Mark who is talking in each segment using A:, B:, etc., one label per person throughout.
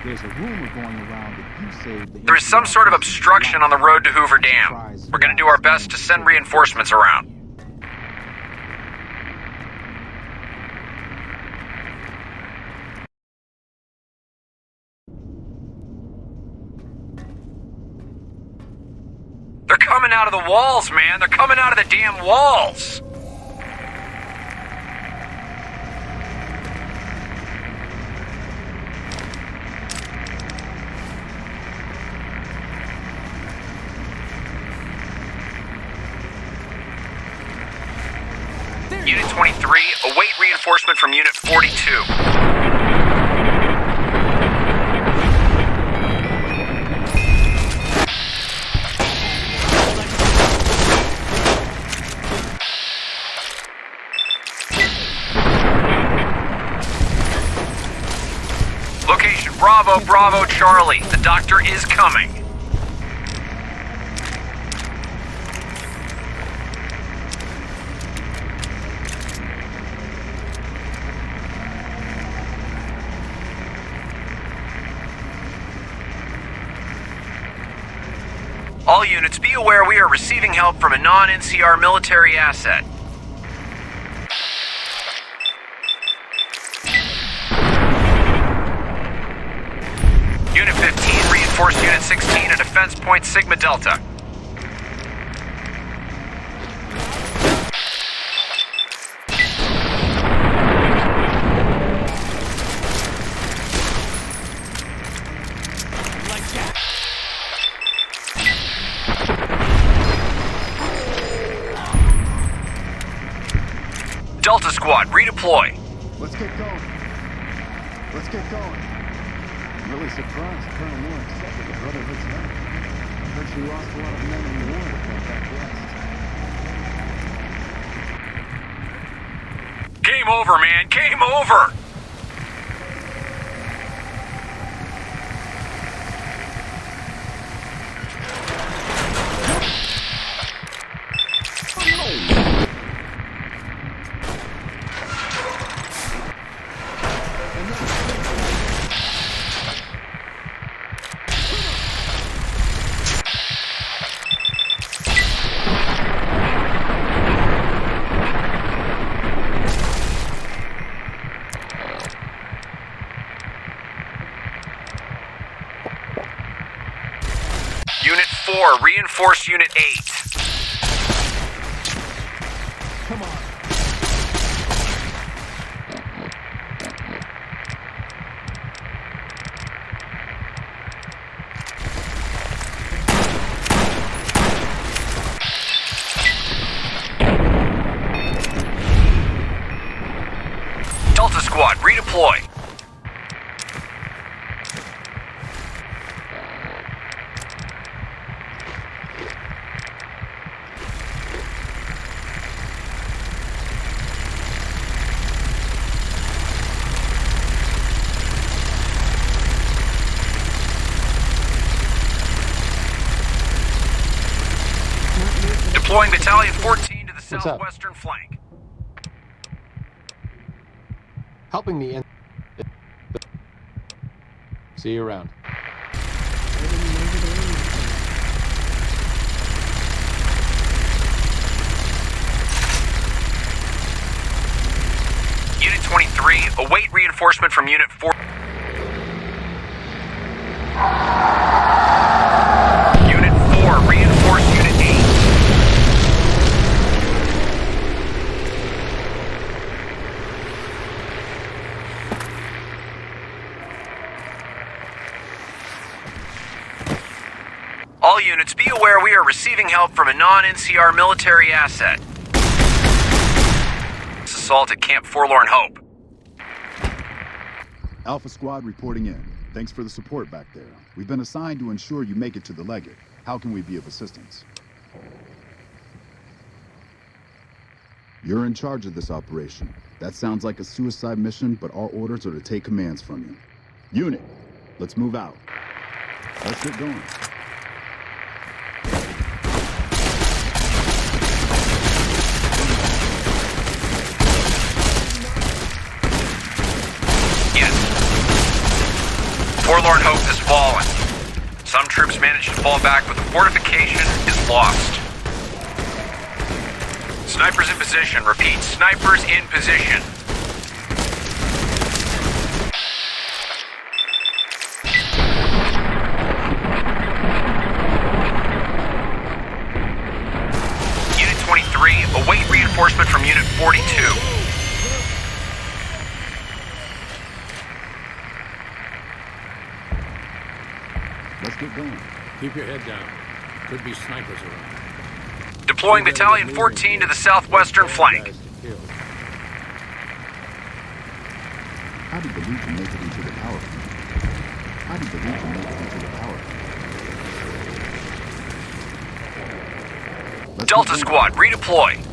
A: There's a rumor going around that you saved the...
B: There is some sort of obstruction on the road to Hoover Dam. We're gonna do our best to send reinforcements around. They're coming out of the walls, man! They're coming out of the damn walls! Unit 23, await reinforcement from Unit 42. Location, Bravo, Bravo, Charlie. The doctor is coming. All units, be aware we are receiving help from a non-NCR military asset. Unit 15, reinforce Unit 16 at Defense Point Sigma Delta. Delta Squad, redeploy.
A: Let's get going. Let's get going. I'm really surprised Colonel Moore accepted the Brotherhood's help. I heard she lost a lot of men in the war that went back west.
B: Game over, man. Game over. Unit 4, reinforce Unit 8.
A: Come on.
B: Delta Squad, redeploy. Deploying Battalion 14 to the southwestern flank.
C: Helping the See you around.
B: Unit 23, await reinforcement from Unit 4. Unit 4, reinforce Unit 8. All units, be aware we are receiving help from a non-NCR military asset. This assault at Camp Forlorn Hope.
D: Alpha Squad reporting in. Thanks for the support back there. We've been assigned to ensure you make it to the Legate. How can we be of assistance? You're in charge of this operation. That sounds like a suicide mission, but our orders are to take commands from you. Unit, let's move out. Let's get going.
B: Forlorn hope has fallen. Some troops managed to fall back, but the fortification is lost. Snipers in position. Repeat, snipers in position. Unit 23, await reinforcement from Unit 42.
D: Let's get going.
E: Keep your head down. Could be snipers around.
B: Deploying Battalion 14 to the southwestern flank.
D: How did the Legion make it into the power plant? How did the Legion make it into the power plant? Let's
B: Delta
D: get going.
B: Squad, redeploy.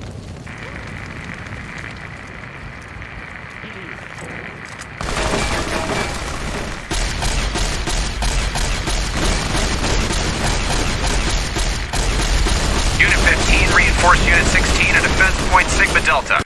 B: Unit 15, reinforce Unit 16 at defense point Sigma Delta.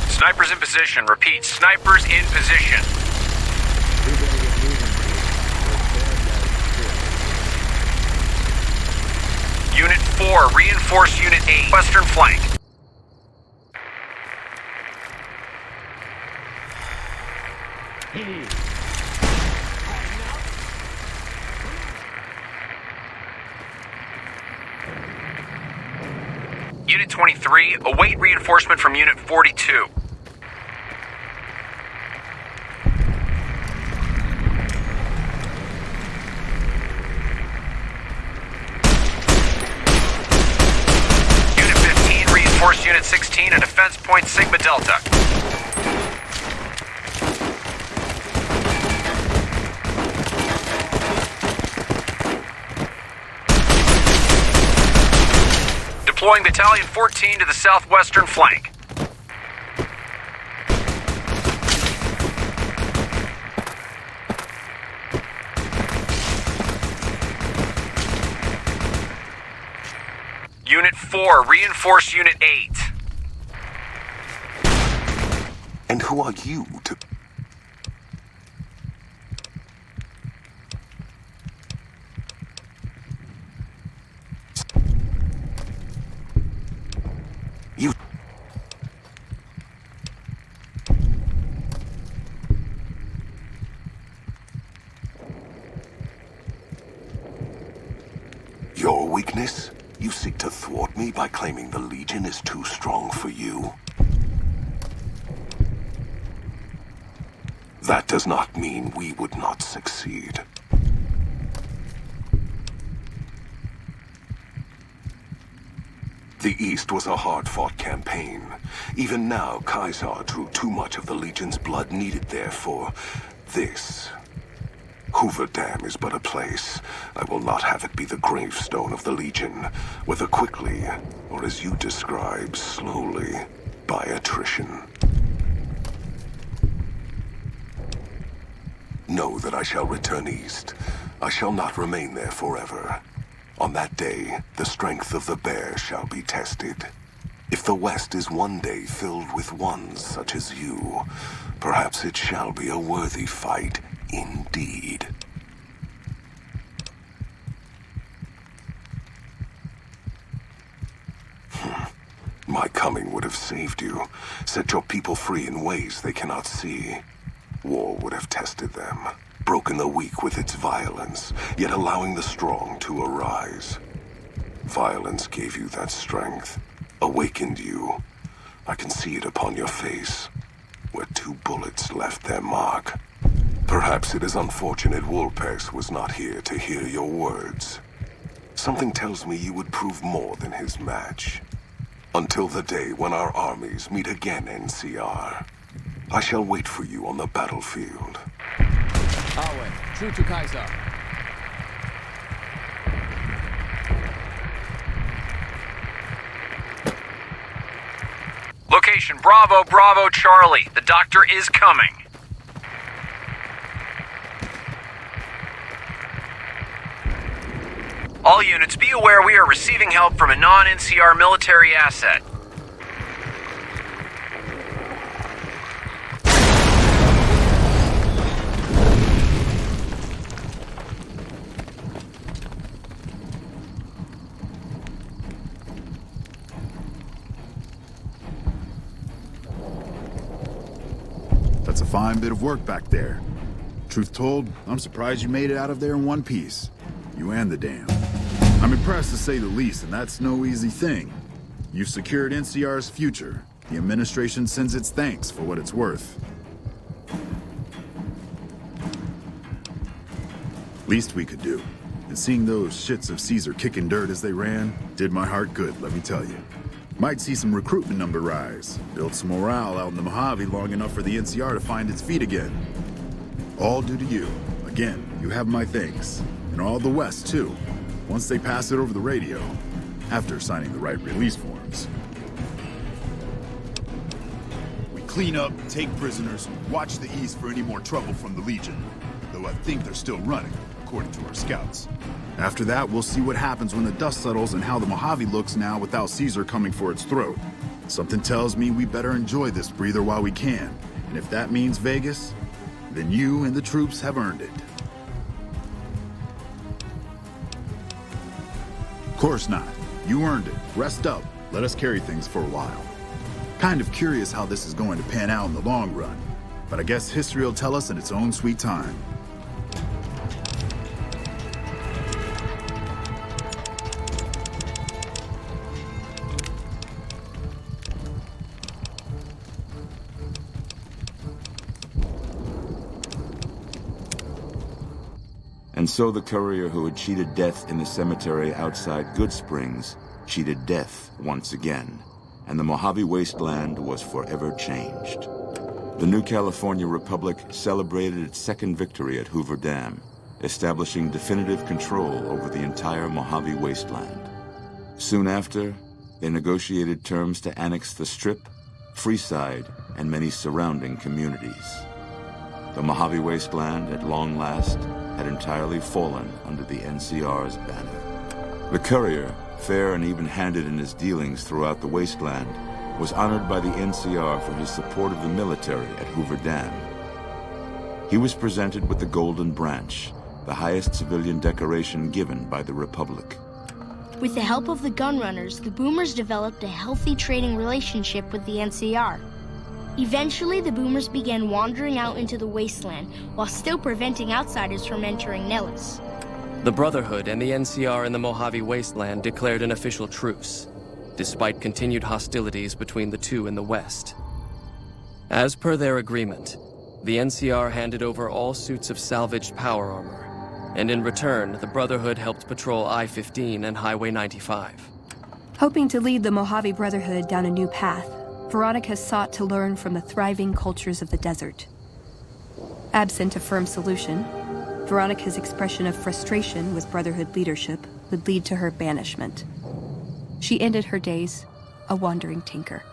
B: Snipers in position. Repeat, snipers in position. Unit 4, reinforce Unit 8, western flank. Unit 23, await reinforcement from Unit 42. Unit 15, reinforce Unit 16 at defense point Sigma Delta. Deploying Battalion 14 to the southwestern flank. Unit 4, reinforce Unit 8.
F: And who are you to... You... Your weakness? You seek to thwart me by claiming the Legion is too strong for you? That does not mean we would not succeed. The East was a hard-fought campaign. Even now, Caesar drew too much of the Legion's blood needed there for this. Hoover Dam is but a place. I will not have it be the gravestone of the Legion, whether quickly, or as you describe, slowly, by attrition. Know that I shall return east. I shall not remain there forever. On that day, the strength of the bear shall be tested. If the West is one day filled with ones such as you, perhaps it shall be a worthy fight indeed. My coming would have saved you, set your people free in ways they cannot see. War would have tested them, broken the weak with its violence, yet allowing the strong to arise. Violence gave you that strength, awakened you. I can see it upon your face, where 2 bullets left their mark. Perhaps it is unfortunate Wolpers was not here to hear your words. Something tells me you would prove more than his match. Until the day when our armies meet again, NCR. I shall wait for you on the battlefield.
C: Our way. True to Kaiser.
B: Location Bravo, Bravo, Charlie. The doctor is coming. All units, be aware we are receiving help from a non-NCR military asset.
D: That's a fine bit of work back there. Truth told, I'm surprised you made it out of there in one piece. You and the dam. I'm impressed to say the least, and that's no easy thing. You've secured NCR's future. The administration sends its thanks for what it's worth. Least we could do. And seeing those shits of Caesar kicking dirt as they ran did my heart good, let me tell you. Might see some recruitment number rise, build some morale out in the Mojave long enough for the NCR to find its feet again. All due to you. Again, you have my thanks. And all the West, too. Once they pass it over the radio, after signing the right release forms. We clean up, take prisoners, watch the East for any more trouble from the Legion. Though I think they're still running, according to our scouts. After that, we'll see what happens when the dust settles and how the Mojave looks now without Caesar coming for its throat. Something tells me we better enjoy this breather while we can. And if that means Vegas, then you and the troops have earned it. Of course not. You earned it. Rest up. Let us carry things for a while. Kind of curious how this is going to pan out in the long run. But I guess history will tell us in its own sweet time.
G: And so the courier who had cheated death in the cemetery outside Good Springs cheated death once again, and the Mojave wasteland was forever changed. The new California Republic celebrated its second victory at Hoover Dam, establishing definitive control over the entire Mojave wasteland. Soon after, they negotiated terms to annex the Strip, Freeside, and many surrounding communities. The Mojave wasteland, at long last, had entirely fallen under the NCR's banner. The courier, fair and even-handed in his dealings throughout the wasteland, was honored by the NCR for his support of the military at Hoover Dam. He was presented with the Golden Branch, the highest civilian decoration given by the Republic.
H: With the help of the gunrunners, the Boomers developed a healthy trading relationship with the NCR. Eventually, the Boomers began wandering out into the wasteland while still preventing outsiders from entering Nellis.
I: The Brotherhood and the NCR in the Mojave wasteland declared an official truce, despite continued hostilities between the two in the west. As per their agreement, the NCR handed over all suits of salvaged power armor, and in return, the Brotherhood helped patrol I-15 and Highway 95.
J: Hoping to lead the Mojave Brotherhood down a new path, Veronica sought to learn from the thriving cultures of the desert. Absent a firm solution, Veronica's expression of frustration with Brotherhood leadership would lead to her banishment. She ended her days a wandering tinker.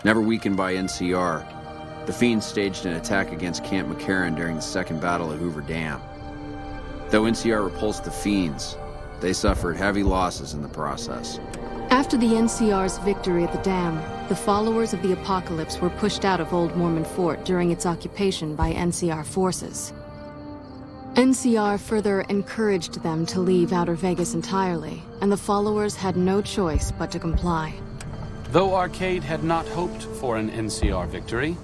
K: Never weakened by NCR, the Fiends staged an attack against Camp McCarran during the Second Battle of Hoover Dam. Though NCR repulsed the Fiends, they suffered heavy losses in the process.
L: After the NCR's victory at the dam, the followers of the Apocalypse were pushed out of Old Mormon Fort during its occupation by NCR forces. NCR further encouraged them to leave Outer Vegas entirely, and the followers had no choice but to comply.
M: Though Arcade had not hoped for an NCR victory,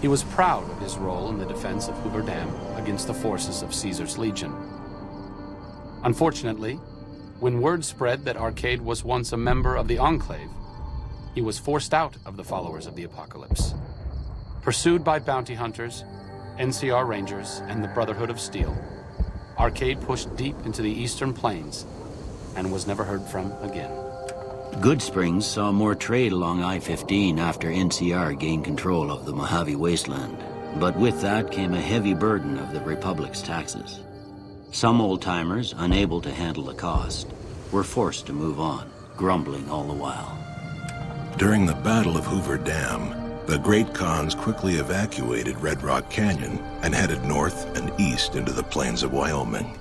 M: he was proud of his role in the defense of Hoover Dam against the forces of Caesar's Legion. Unfortunately, when word spread that Arcade was once a member of the Enclave, he was forced out of the followers of the Apocalypse. Pursued by bounty hunters, NCR Rangers, and the Brotherhood of Steel, Arcade pushed deep into the eastern plains and was never heard from again.
N: Good Springs saw more trade along I-15 after NCR gained control of the Mojave Wasteland. But with that came a heavy burden of the Republic's taxes. Some old-timers, unable to handle the cost, were forced to move on, grumbling all the while.
F: During the Battle of Hoover Dam, the Great Khans quickly evacuated Red Rock Canyon and headed north and east into the plains of Wyoming.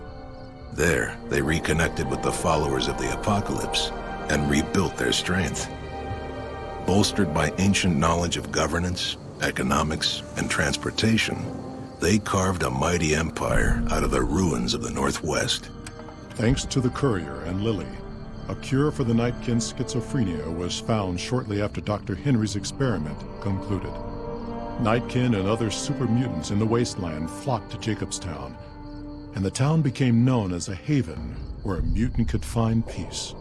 F: There, they reconnected with the followers of the Apocalypse and rebuilt their strength. Bolstered by ancient knowledge of governance, economics, and transportation, they carved a mighty empire out of the ruins of the Northwest.
O: Thanks to the Courier and Lily, a cure for the Nightkin's schizophrenia was found shortly after Dr. Henry's experiment concluded. Nightkin and other super mutants in the wasteland flocked to Jacobstown, and the town became known as a haven where a mutant could find peace.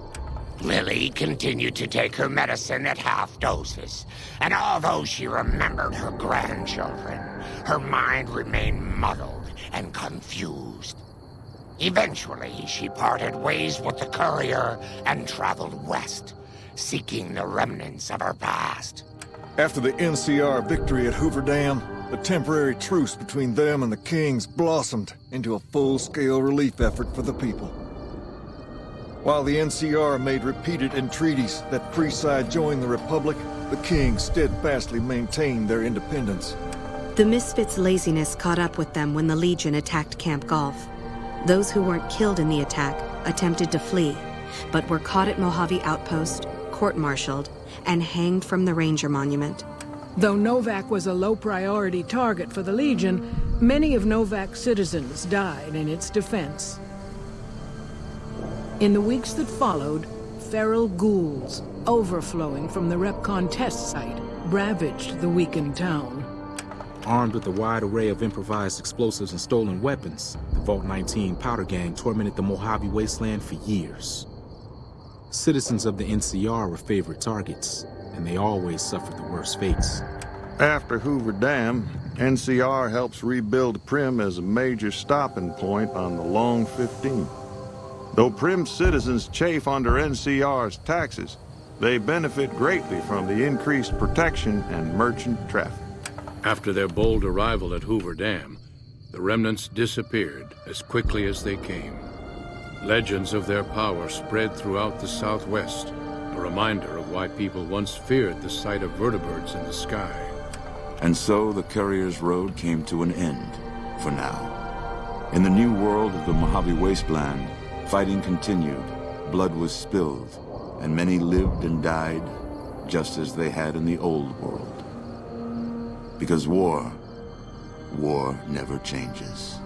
P: Lily continued to take her medicine at half doses, and although she remembered her grandchildren, her mind remained muddled and confused. Eventually, she parted ways with the Courier and traveled west, seeking the remnants of her past.
Q: After the NCR victory at Hoover Dam, the temporary truce between them and the Kings blossomed into a full-scale relief effort for the people. While the NCR made repeated entreaties that Freeside join the Republic, the Kings steadfastly maintained their independence.
R: The Misfits' laziness caught up with them when the Legion attacked Camp Golf. Those who weren't killed in the attack attempted to flee, but were caught at Mojave Outpost, court-martialed, and hanged from the Ranger Monument.
S: Though Novak was a low-priority target for the Legion, many of Novak's citizens died in its defense. In the weeks that followed, feral ghouls, overflowing from the Repcon test site, ravaged the weakened town.
T: Armed with a wide array of improvised explosives and stolen weapons, the Vault 19 powder gang tormented the Mojave Wasteland for years. Citizens of the NCR were favorite targets, and they always suffered the worst fates.
Q: After Hoover Dam, NCR helps rebuild Primm as a major stopping point on the Long 15. Though Primm citizens chafe under NCR's taxes, they benefit greatly from the increased protection and merchant traffic.
E: After their bold arrival at Hoover Dam, the remnants disappeared as quickly as they came. Legends of their power spread throughout the Southwest, a reminder of why people once feared the sight of vertibirds in the sky.
G: And so the Courier's road came to an end, for now. In the new world of the Mojave Wasteland, fighting continued, blood was spilled, and many lived and died just as they had in the old world. Because war never changes.